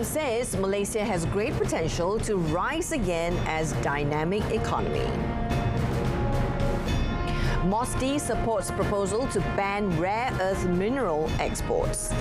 RTM says Malaysia has great potential to rise again as dynamic economy. MOSTI supports proposal to ban rare earth mineral exports.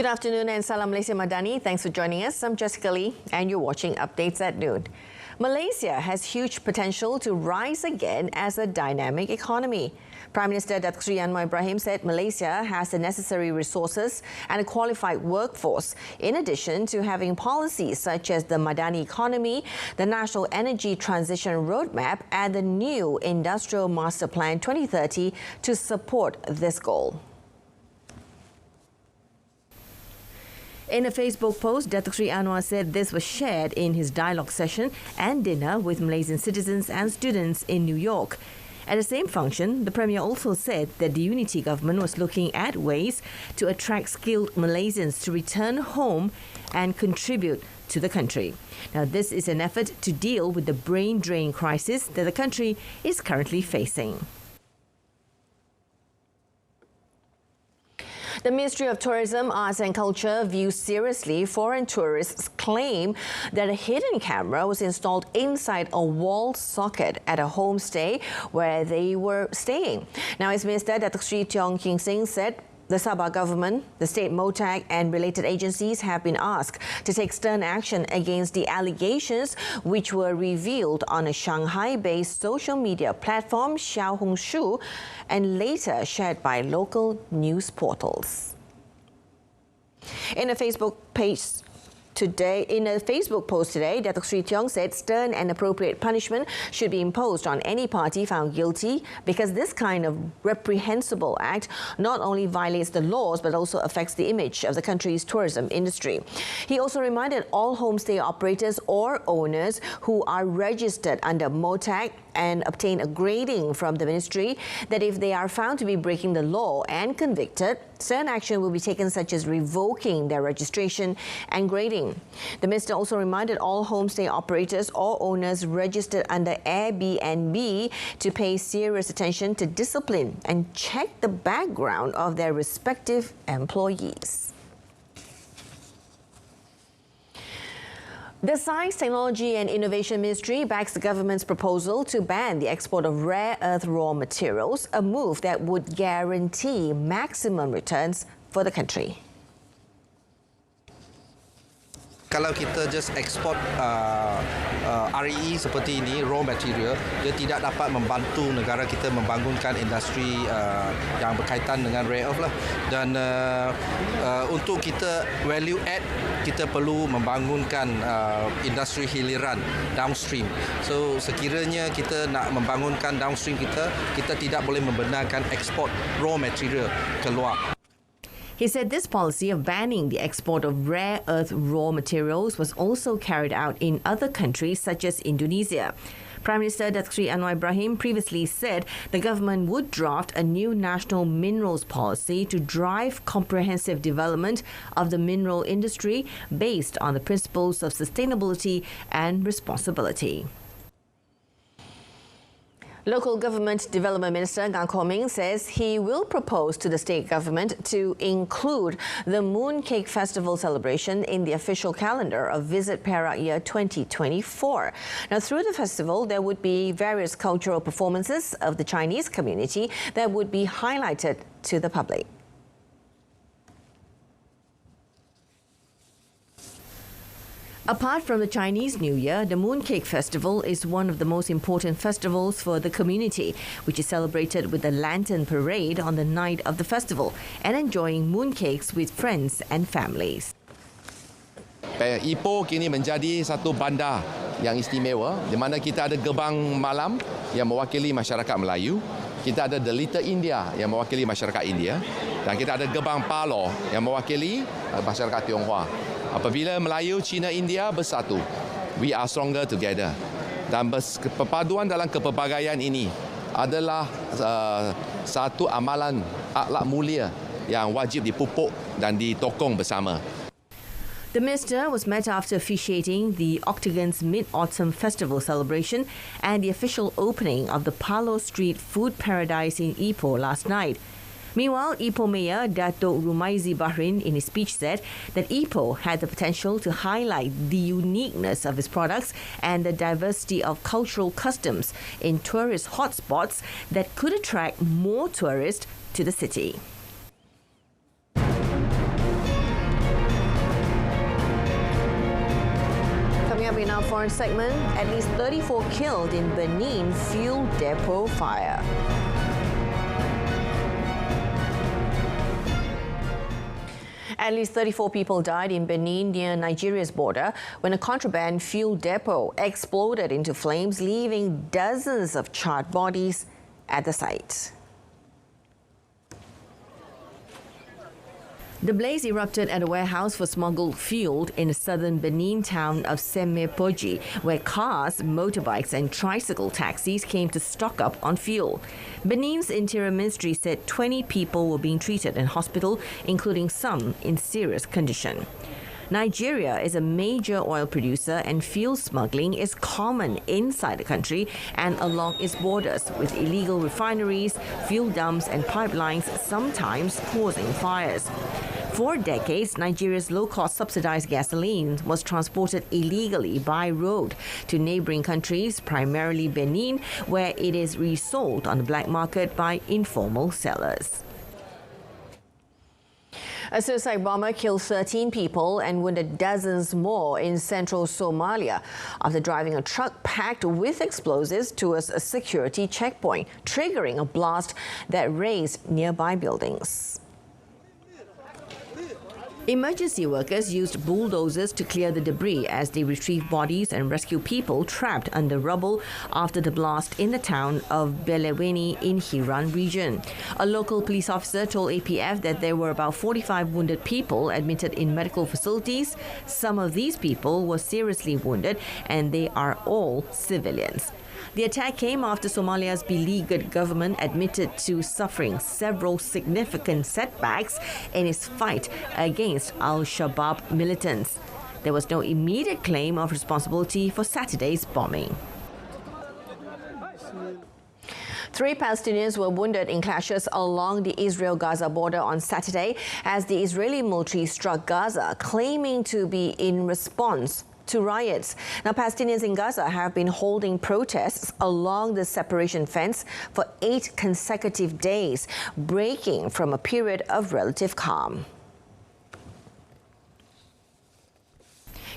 Good afternoon and Salam Malaysia Madani. Thanks for joining us. I'm Jessica Lee and you're watching Updates at Noon. Malaysia has huge potential to rise again as a dynamic economy. Prime Minister Datuk Seri Anwar Ibrahim said Malaysia has the necessary resources and a qualified workforce, in addition to having policies such as the Madani economy, the National Energy Transition Roadmap and the new Industrial Master Plan 2030 to support this goal. In a Facebook post, Datuk Seri Anwar said this was shared in his dialogue session and dinner with Malaysian citizens and students in New York. At the same function, the Premier also said that the unity government was looking at ways to attract skilled Malaysians to return home and contribute to the country. Now, this is an effort to deal with the brain drain crisis that the country is currently facing. The Ministry of Tourism, Arts and Culture views seriously foreign tourists' claim that a hidden camera was installed inside a wall socket at a homestay where they were staying. Now, as Minister Datuk Seri Tiong King Sing said, the Sabah government, the state MOTAC and related agencies have been asked to take stern action against the allegations which were revealed on a Shanghai-based social media platform, Xiaohongshu, and later shared by local news portals. In a Facebook post today, Datuk Seri Tiong said stern and appropriate punishment should be imposed on any party found guilty because this kind of reprehensible act not only violates the laws but also affects the image of the country's tourism industry. He also reminded all homestay operators or owners who are registered under MOTAC and obtain a grading from the ministry that if they are found to be breaking the law and convicted, stern action will be taken such as revoking their registration and grading. The minister also reminded all homestay operators or owners registered under Airbnb to pay serious attention to discipline and check the background of their respective employees. The Science, Technology and Innovation Ministry backs the government's proposal to ban the export of rare earth raw materials, a move that would guarantee maximum returns for the country. Kalau kita just export REE seperti ini, raw material, dia tidak dapat membantu negara kita membangunkan industri yang berkaitan dengan rare earth lah. Dan untuk kita value add, kita perlu membangunkan industri hiliran downstream. So sekiranya kita nak membangunkan downstream kita tidak boleh membenarkan ekspor raw material keluar. He said this policy of banning the export of rare earth raw materials was also carried out in other countries such as Indonesia. Prime Minister Datuk Seri Anwar Ibrahim previously said the government would draft a new national minerals policy to drive comprehensive development of the mineral industry based on the principles of sustainability and responsibility. Local Government Development Minister Gan Khaw Ming says he will propose to the state government to include the Mooncake Festival celebration in the official calendar of Visit Perak Year 2024. Now, through the festival, there would be various cultural performances of the Chinese community that would be highlighted to the public. Apart from the Chinese New Year, the Mooncake Festival is one of the most important festivals for the community, which is celebrated with a lantern parade on the night of the festival and enjoying mooncakes with friends and families. Ipoh kini menjadi satu bandar yang istimewa di mana kita ada gerbang malam yang mewakili masyarakat Melayu, kita ada The Little India yang mewakili masyarakat India dan kita ada gerbang Palo yang mewakili masyarakat Tionghoa. Apabila Melayu, Cina, India bersatu, we are stronger together. Dan perpaduan dalam kepelbagaian ini adalah satu amalan akhlak mulia yang wajib dipupuk dan ditokong bersama. The minister was met after officiating the Octagon's Mid-Autumn Festival celebration and the official opening of the Palo Street Food Paradise in Ipoh last night. Meanwhile, Ipoh Mayor Datuk Rumaizi Bahrin in his speech said that Ipoh had the potential to highlight the uniqueness of its products and the diversity of cultural customs in tourist hotspots that could attract more tourists to the city. Coming up in our foreign segment, at least 34 killed in Benin fuel depot fire. At least 34 people died in Benin near Nigeria's border when a contraband fuel depot exploded into flames, leaving dozens of charred bodies at the site. The blaze erupted at a warehouse for smuggled fuel in the southern Benin town of Semepoji, where cars, motorbikes and tricycle taxis came to stock up on fuel. Benin's Interior Ministry said 20 people were being treated in hospital, including some in serious condition. Nigeria is a major oil producer and fuel smuggling is common inside the country and along its borders, with illegal refineries, fuel dumps and pipelines sometimes causing fires. For decades, Nigeria's low-cost subsidized gasoline was transported illegally by road to neighboring countries, primarily Benin, where it is resold on the black market by informal sellers. A suicide bomber killed 13 people and wounded dozens more in central Somalia after driving a truck packed with explosives towards a security checkpoint, triggering a blast that razed nearby buildings. Emergency workers used bulldozers to clear the debris as they retrieved bodies and rescued people trapped under rubble after the blast in the town of Beleweni in Hiran region. A local police officer told APF that there were about 45 wounded people admitted in medical facilities. Some of these people were seriously wounded and they are all civilians. The attack came after Somalia's beleaguered government admitted to suffering several significant setbacks in its fight against Al-Shabaab militants. There was no immediate claim of responsibility for Saturday's bombing. 3 Palestinians were wounded in clashes along the Israel-Gaza border on Saturday as the Israeli military struck Gaza, claiming to be in response to riots. Now, Palestinians in Gaza have been holding protests along the separation fence for 8 consecutive days, breaking from a period of relative calm.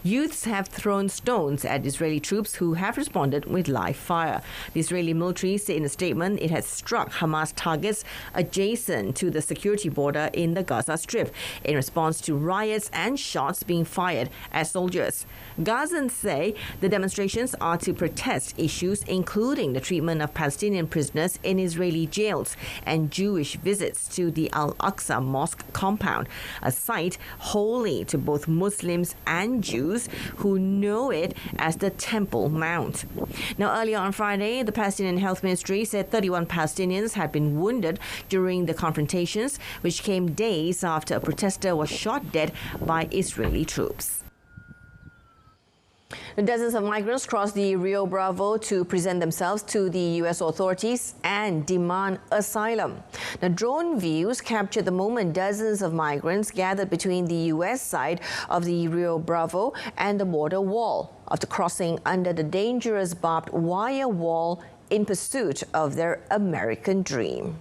Youths have thrown stones at Israeli troops who have responded with live fire. The Israeli military said in a statement it has struck Hamas targets adjacent to the security border in the Gaza Strip in response to riots and shots being fired at soldiers. Gazans say the demonstrations are to protest issues including the treatment of Palestinian prisoners in Israeli jails and Jewish visits to the Al-Aqsa Mosque compound, a site holy to both Muslims and Jews who know it as the Temple Mount. Now, earlier on Friday, the Palestinian Health Ministry said 31 Palestinians had been wounded during the confrontations, which came days after a protester was shot dead by Israeli troops. Dozens of migrants crossed the Rio Bravo to present themselves to the U.S. authorities and demand asylum. Now, drone views captured the moment dozens of migrants gathered between the U.S. side of the Rio Bravo and the border wall after crossing under the dangerous barbed wire wall in pursuit of their American dream.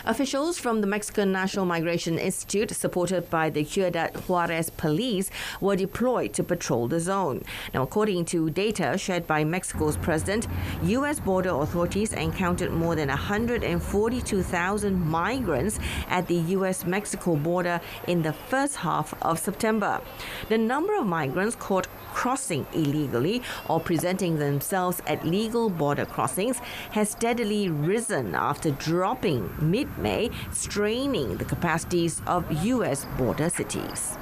Officials from the Mexican National Migration Institute, supported by the Ciudad Juarez police, were deployed to patrol the zone. Now, according to data shared by Mexico's president, U.S. border authorities encountered more than 142,000 migrants at the U.S.-Mexico border in the first half of September. The number of migrants caught crossing illegally or presenting themselves at legal border crossings has steadily risen after dropping mid-May, straining the capacities of U.S. border cities.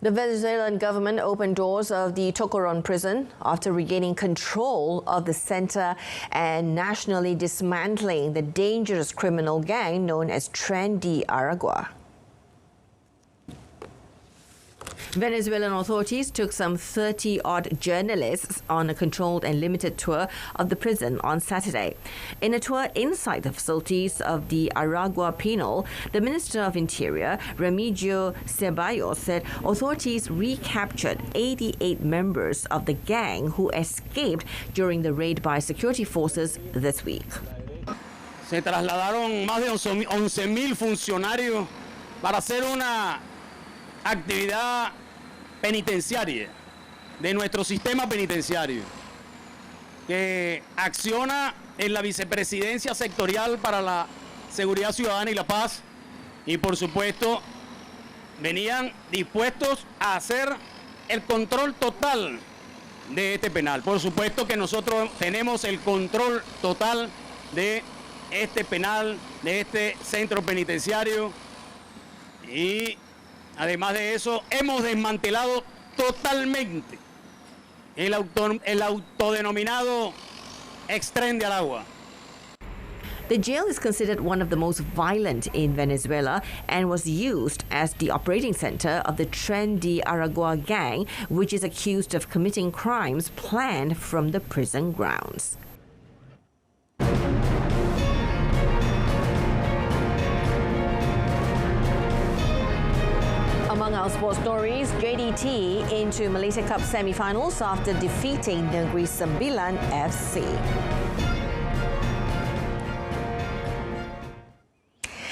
The Venezuelan government opened doors of the Tocoron prison after regaining control of the center and nationally dismantling the dangerous criminal gang known as Tren de Aragua. Venezuelan authorities took some 30-odd journalists on a controlled and limited tour of the prison on Saturday. In a tour inside the facilities of the Aragua Penal, the Minister of Interior, Remigio Ceballos, said authorities recaptured 88 members of the gang who escaped during the raid by security forces this week. Se trasladaron más de 11,000 funcionarios para hacer una actividad penitenciaria de nuestro sistema penitenciario que acciona en la Vicepresidencia Sectorial para la Seguridad Ciudadana y la Paz y por supuesto venían dispuestos a hacer el control total de este penal. Por supuesto que nosotros tenemos el control total de este penal, de este centro penitenciario y además de eso, hemos desmantelado totalmente el autodenominado Tren de Aragua. The jail is considered one of the most violent in Venezuela and was used as the operating center of the Tren de Aragua gang, which is accused of committing crimes planned from the prison grounds. Among our sports stories, JDT into Malaysia Cup semi-finals after defeating Negeri Sembilan FC.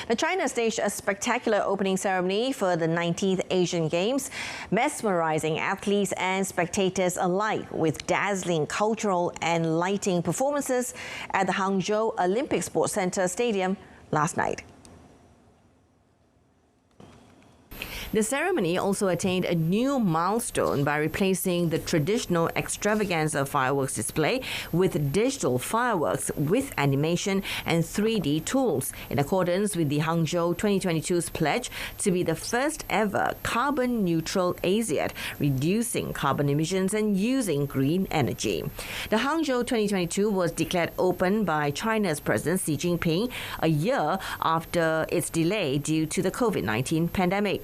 Now, China staged a spectacular opening ceremony for the 19th Asian Games, mesmerizing athletes and spectators alike with dazzling cultural and lighting performances at the Hangzhou Olympic Sports Centre Stadium last night. The ceremony also attained a new milestone by replacing the traditional extravaganza fireworks display with digital fireworks with animation and 3D tools, in accordance with the Hangzhou 2022's pledge to be the first ever carbon-neutral Asiad, reducing carbon emissions and using green energy. The Hangzhou 2022 was declared open by China's President Xi Jinping a year after its delay due to the COVID-19 pandemic.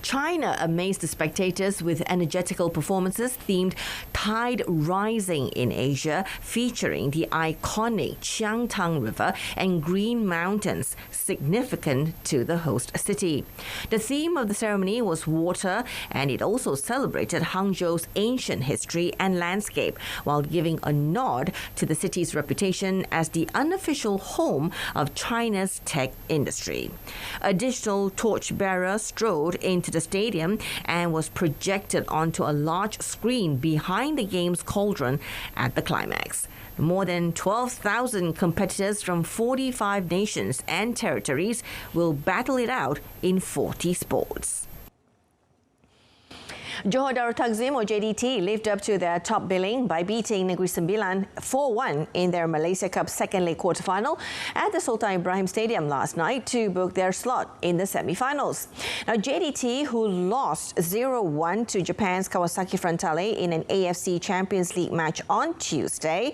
China amazed the spectators with energetical performances themed Tide Rising in Asia, featuring the iconic Qiangtang River and green mountains, significant to the host city. The theme of the ceremony was water, and it also celebrated Hangzhou's ancient history and landscape, while giving a nod to the city's reputation as the unofficial home of China's tech industry. A digital torchbearer strode into the stadium and was projected onto a large screen behind the game's cauldron at the climax. More than 12,000 competitors from 45 nations and territories will battle it out in 40 sports. Johor Darul Takzim, or JDT, lived up to their top billing by beating Negeri Sembilan 4-1 in their Malaysia Cup second leg quarterfinal at the Sultan Ibrahim Stadium last night to book their slot in the semi-finals. Now, JDT, who lost 0-1 to Japan's Kawasaki Frontale in an AFC Champions League match on Tuesday,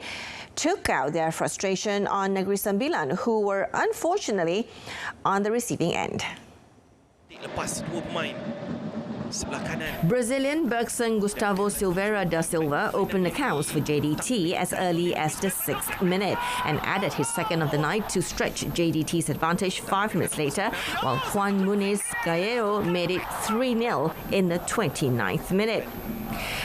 took out their frustration on Negeri Sembilan, who were unfortunately on the receiving end. Lepas dua pemain sebelah kanan. Brazilian Bergson Gustavo Silveira da Silva opened accounts for JDT as early as the 6th minute and added his second of the night to stretch JDT's advantage 5 minutes later, while Juan Muniz Gallo made it 3-0 in the 29th minute.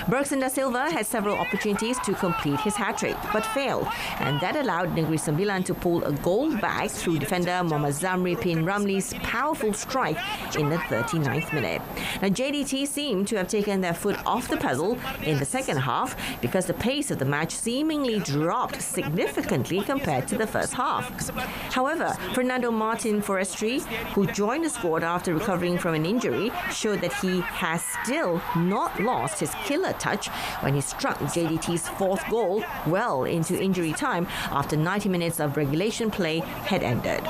Bergson da Silva had several opportunities to complete his hat-trick, but failed, and that allowed Negeri Sembilan to pull a goal back through defender Mohammad Zamri Bin Ramli's powerful strike in the 39th minute. Now, JDT seemed to have taken their foot off the pedal in the second half because the pace of the match seemingly dropped significantly compared to the first half. However, Fernando Martin Forestry, who joined the squad after recovering from an injury, showed that he has still not lost his killer touch when he struck JDT's fourth goal well into injury time after 90 minutes of regulation play had ended.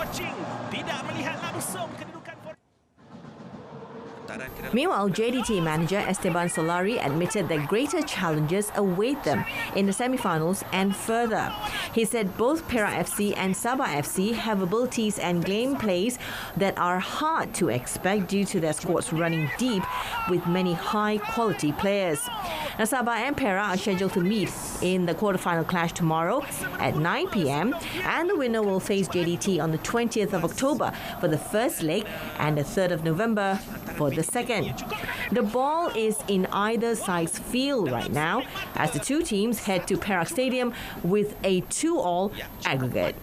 Meanwhile, JDT manager Esteban Solari admitted that greater challenges await them in the semi-finals and further. He said both Perak FC and Sabah FC have abilities and gameplays that are hard to expect due to their squads running deep with many high-quality players. Now, Sabah and Perak are scheduled to meet in the quarter-final clash tomorrow at 9 p.m. and the winner will face JDT on the 20th of October for the first leg and the 3rd of November for the second. The ball is in either side's field right now as the two teams head to Perak Stadium with a 2-2 aggregate.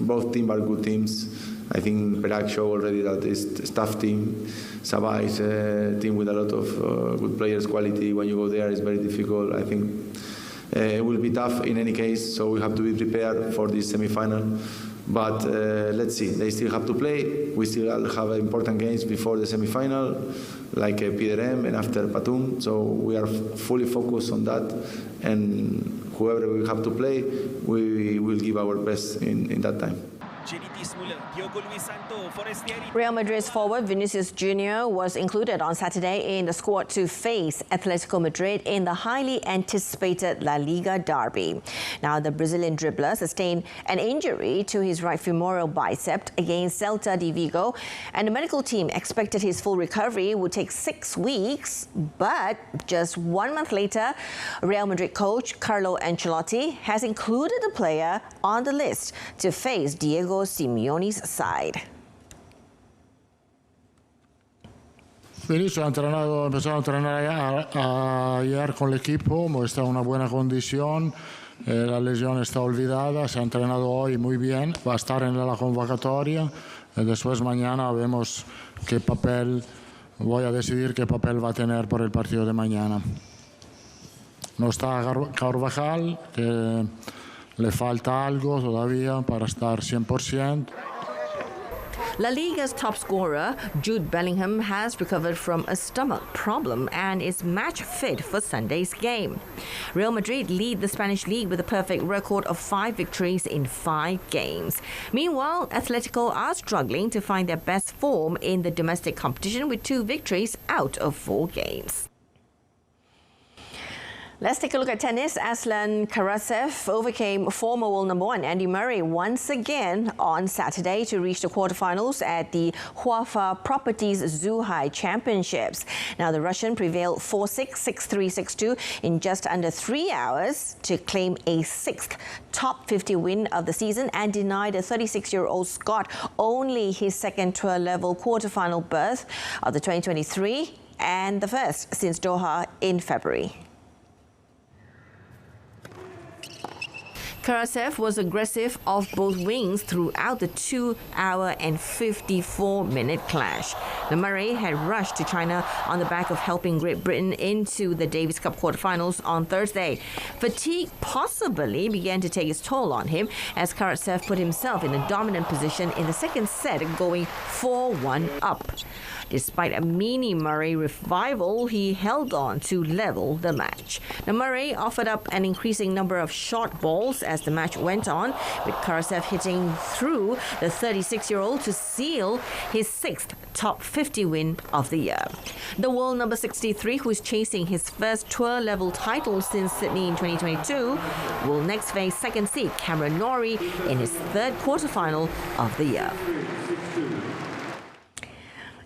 Both teams are good teams. I think Perak showed already that it's a tough team. Sabah is a team with a lot of good players quality. When you go there, it's very difficult. I think it will be tough in any case, so we have to be prepared for this semi-final. But let's see, they still have to play. We still have important games before the semi-final, like PDRM and after Patung. So we are fully focused on that. And whoever we have to play, we will give our best in that time. Real Madrid's forward Vinicius Jr. was included on Saturday in the squad to face Atletico Madrid in the highly anticipated La Liga derby. Now, the Brazilian dribbler sustained an injury to his right femoral bicep against Celta de Vigo, and the medical team expected his full recovery would take 6 weeks. But just 1 month later, Real Madrid coach Carlo Ancelotti has included the player on the list to face Diego Simeone's side. Empezó a entrenar ayer con el equipo, está en una buena condición, la lesión está olvidada, se ha entrenado hoy muy bien, va a estar en la convocatoria, y después mañana vemos qué papel, voy a decidir qué papel va a tener por el partido de mañana. No está Carvajal, que le falta algo todavía para estar 100%. La Liga's top scorer, Jude Bellingham, has recovered from a stomach problem and is match fit for Sunday's game. Real Madrid lead the Spanish league with a perfect record of 5 victories in 5 games. Meanwhile, Atletico are struggling to find their best form in the domestic competition with 2 victories out of 4 games. Let's take a look at tennis. Aslan Karasev overcame former world number 1 Andy Murray once again on Saturday to reach the quarterfinals at the Huafa Properties Zhuhai Championships. Now, the Russian prevailed 4-6, 6-3, 6-2 in just under 3 hours to claim a 6th top 50 win of the season and deny the 36-year-old Scot only his second tour-level quarterfinal berth of the 2023 and the first since Doha in February. Karasev was aggressive off both wings throughout the 2-hour and 54-minute clash. The Murray had rushed to China on the back of helping Great Britain into the Davis Cup quarterfinals on Thursday. Fatigue possibly began to take its toll on him as Karasev put himself in a dominant position in the second set, going 4-1 up. Despite a mini Murray revival, he held on to level the match. Now, Murray offered up an increasing number of short balls as the match went on, with Karasev hitting through the 36-year-old to seal his 6th top 50 win of the year. The world number 63, who is chasing his first tour-level title since Sydney in 2022, will next face second seed Cameron Norrie in his 3rd quarterfinal of the year.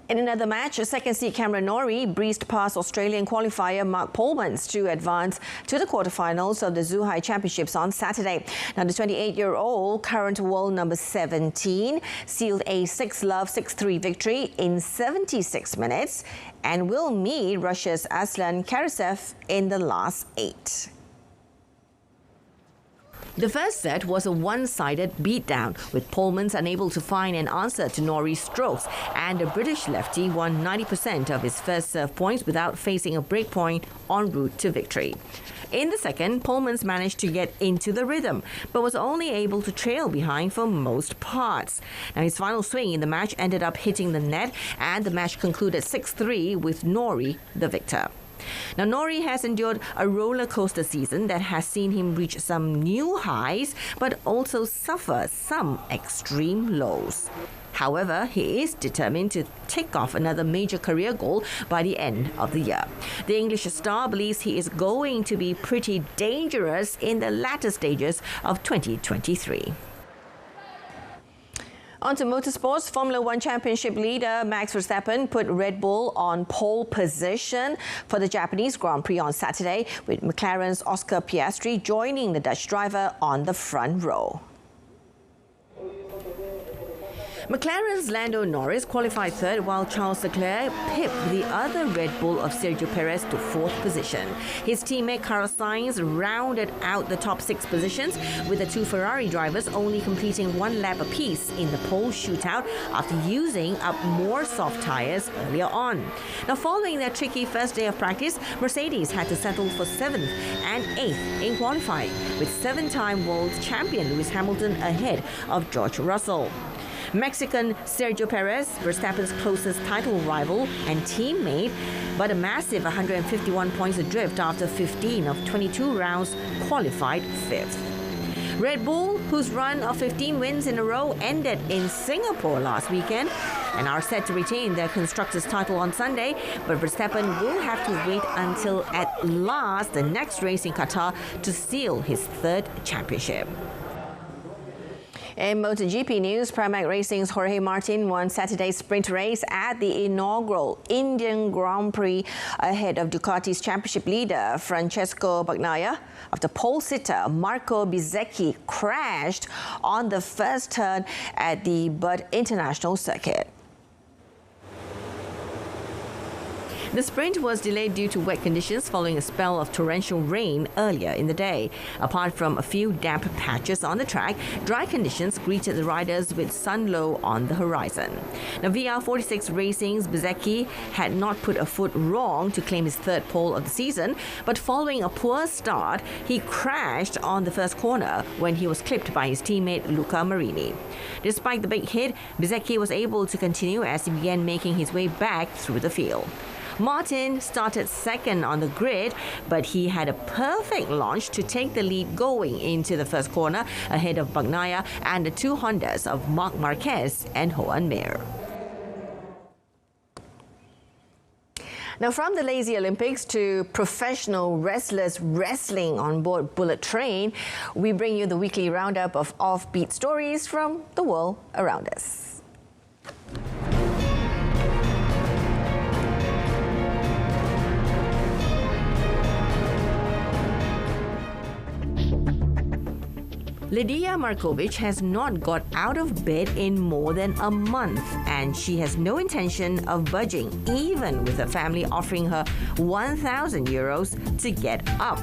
In another match, second seed Cameron Norrie breezed past Australian qualifier Mark Polmans to advance to the quarterfinals of the Zhuhai Championships on Saturday. Now, the 28-year-old, current world number 17, sealed a 6-love, 6-3 victory in 76 minutes and will meet Russia's Aslan Karasev in the last 8. The first set was a one-sided beatdown, with Polmans unable to find an answer to Norrie's strokes, and the British lefty won 90% of his first serve points without facing a break point en route to victory. In the second, Polmans managed to get into the rhythm, but was only able to trail behind for most parts. Now, his final swing in the match ended up hitting the net, and the match concluded 6-3 with Norrie the victor. Now, Norrie has endured a roller coaster season that has seen him reach some new highs, but also suffer some extreme lows. However, he is determined to tick off another major career goal by the end of the year. The English star believes he is going to be pretty dangerous in the latter stages of 2023. On to motorsports. Formula One Championship leader Max Verstappen put Red Bull on pole position for the Japanese Grand Prix on Saturday, with McLaren's Oscar Piastri joining the Dutch driver on the front row. McLaren's Lando Norris qualified third, while Charles Leclerc pipped the other Red Bull of Sergio Perez to fourth position. His teammate Carlos Sainz rounded out the top six positions, with the two Ferrari drivers only completing one lap apiece in the pole shootout after using up more soft tyres earlier on. Now, following their tricky first day of practice, Mercedes had to settle for 7th and 8th in qualifying, with seven-time world champion Lewis Hamilton ahead of George Russell. Mexican Sergio Perez, Verstappen's closest title rival and teammate, but a massive 151 points adrift after 15 of 22 rounds, qualified 5th. Red Bull, whose run of 15 wins in a row ended in Singapore last weekend, and are set to retain their constructors' title on Sunday, but Verstappen will have to wait until at last the next race in Qatar to seal his third championship. In MotoGP news, Pramac Racing's Jorge Martin won Saturday's sprint race at the inaugural Indian Grand Prix ahead of Ducati's championship leader Francesco Bagnaia after pole sitter Marco Bezzecchi crashed on the first turn at the Bud International Circuit. The sprint was delayed due to wet conditions following a spell of torrential rain earlier in the day. Apart from a few damp patches on the track, dry conditions greeted the riders with sun low on the horizon. Now, VR46 Racing's Bezzecchi had not put a foot wrong to claim his third pole of the season, but following a poor start, he crashed on the first corner when he was clipped by his teammate Luca Marini. Despite the big hit, Bezzecchi was able to continue as he began making his way back through the field. Martin started second on the grid, but he had a perfect launch to take the lead going into the first corner ahead of Bagnaia and the two Hondas of Marc Marquez and Joan Mir. Now, from the lazy Olympics to professional wrestlers wrestling on board Bullet Train, we bring you the weekly roundup of offbeat stories from the world around us. Lidia Markovic has not got out of bed in more than a month, and she has no intention of budging, even with her family offering her 1,000 euros to get up.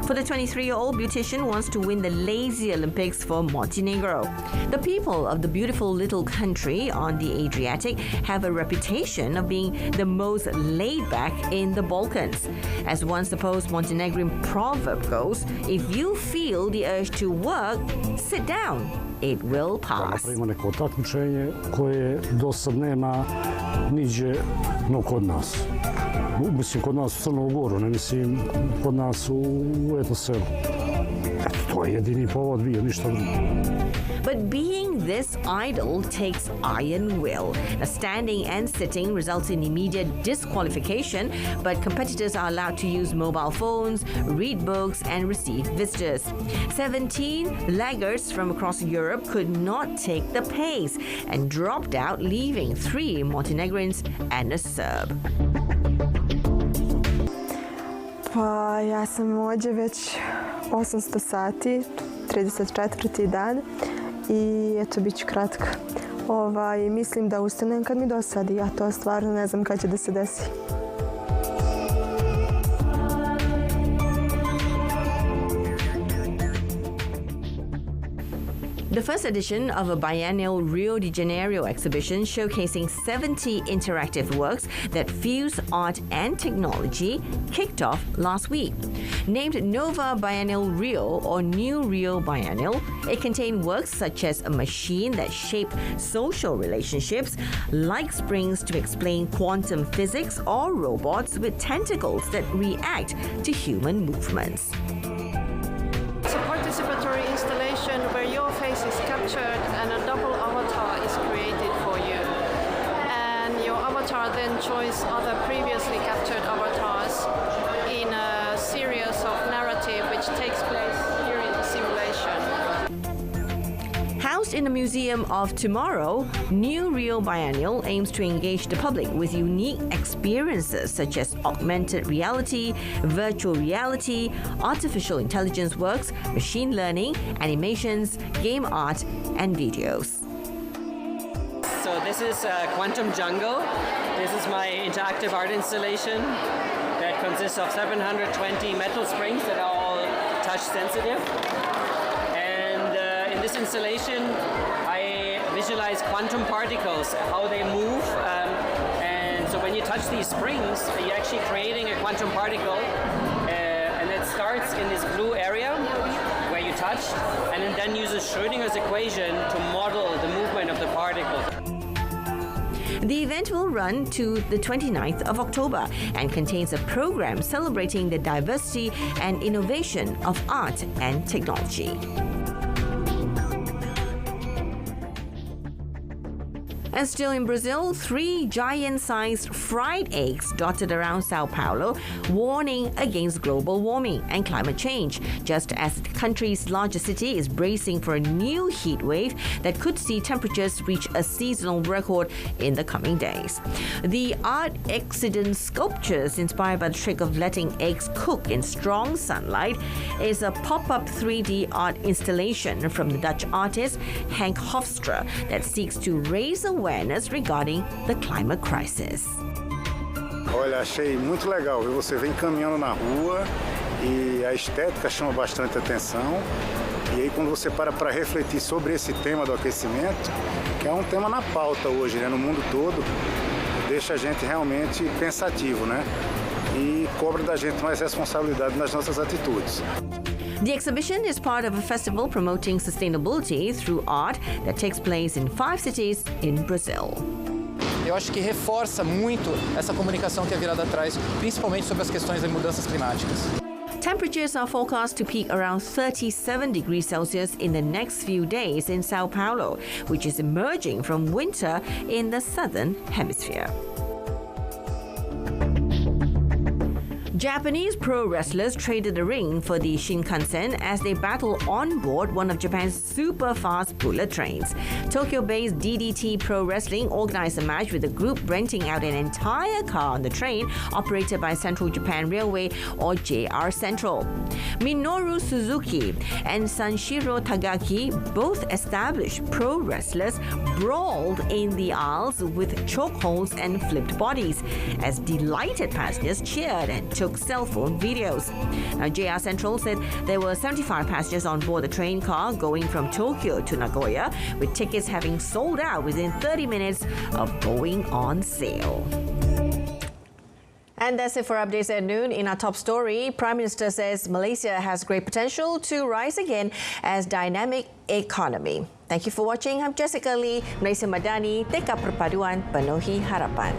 For the 23-year-old, beautician wants to win the Lazy Olympics for Montenegro. The people of the beautiful little country on the Adriatic have a reputation of being the most laid-back in the Balkans. As one supposed Montenegrin proverb goes, if you feel the urge to work, sit down. It will pass. Ima neko takmičenje koje do sad nema niđe no kod nas. Mislim kod nas u Crnu Goru, ne mislim kod nas u eto selu. Eto, to je jedini povod bio, ništa drugo. But being this idle takes iron will. Now, standing and sitting results in immediate disqualification, but competitors are allowed to use mobile phones, read books, and receive visitors. 17 laggards from across Europe could not take the pace and dropped out, leaving 3 Montenegrins and a Serb. Pa ja sam ovdje već 800 sati, 34. dan i eto bit ću kratka. Mislim da ustanem kad mi dosadi, ja to stvarno ne znam kad će da se desi. The first edition of a biennial Rio de Janeiro exhibition showcasing 70 interactive works that fuse art and technology kicked off last week. Named Nova Biennial Rio or New Rio Biennial, it contained works such as a machine that shaped social relationships, like springs to explain quantum physics, or robots with tentacles that react to human movements. It's a participatory installation where your face is captured and a double avatar is created for avatar then joins other previously captured avatars in a series of narrative which takes place here in the simulation. Housed in the Museum of Tomorrow, New Rio Biennial aims to engage the public with unique experiences such as augmented reality, virtual reality, artificial intelligence works, machine learning, animations, game art, and videos. So this is Quantum Jungle. This is my interactive art installation that consists of 720 metal springs that are all touch sensitive. In this installation, I visualize quantum particles, how they move, and so when you touch these springs, you're actually creating a quantum particle, and it starts in this blue area where you touch, and it then uses Schrödinger's equation to model the movement of the particles. The event will run to the 29th of October and contains a program celebrating the diversity and innovation of art and technology. And still in Brazil, 3 giant-sized fried eggs dotted around Sao Paulo, warning against global warming and climate change, just as the country's largest city is bracing for a new heat wave that could see temperatures reach a seasonal record in the coming days. The art accident sculptures, inspired by the trick of letting eggs cook in strong sunlight, is a pop-up 3D art installation from the Dutch artist Henk Hofstra that seeks to raise awareness regarding the climate crisis. Olha, achei muito legal. Você vem caminhando na rua e a estética chama bastante atenção. E aí quando você para refletir sobre esse tema do aquecimento, que é um tema na pauta hoje, né, no mundo todo, deixa a gente realmente pensativo, né? E cobra da gente mais responsabilidade nas nossas atitudes. The exhibition is part of a festival promoting sustainability through art that takes place in 5 cities in Brazil. Eu acho que reforça muito essa comunicação que a virada traz, principalmente sobre as questões das mudanças climáticas. Temperatures are forecast to peak around 37 degrees Celsius in the next few days in Sao Paulo, which is emerging from winter in the southern hemisphere. Japanese pro wrestlers traded the ring for the Shinkansen as they battle on board one of Japan's super-fast bullet trains. Tokyo-based DDT Pro Wrestling organized a match with the group renting out an entire car on the train operated by Central Japan Railway, or JR Central. Minoru Suzuki and Sanshiro Tagaki, both established pro wrestlers, brawled in the aisles with chokeholds and flipped bodies as delighted passengers cheered and took cell phone videos. Now, JR Central said there were 75 passengers on board the train car going from Tokyo to Nagoya, with tickets having sold out within 30 minutes of going on sale. And that's it for Updates at Noon. In our top story, Prime Minister says Malaysia has great potential to rise again as dynamic economy. Thank you for watching. I'm Jessica Lee, Malaysia Madani, Teka Perpaduan Penuhi Harapan.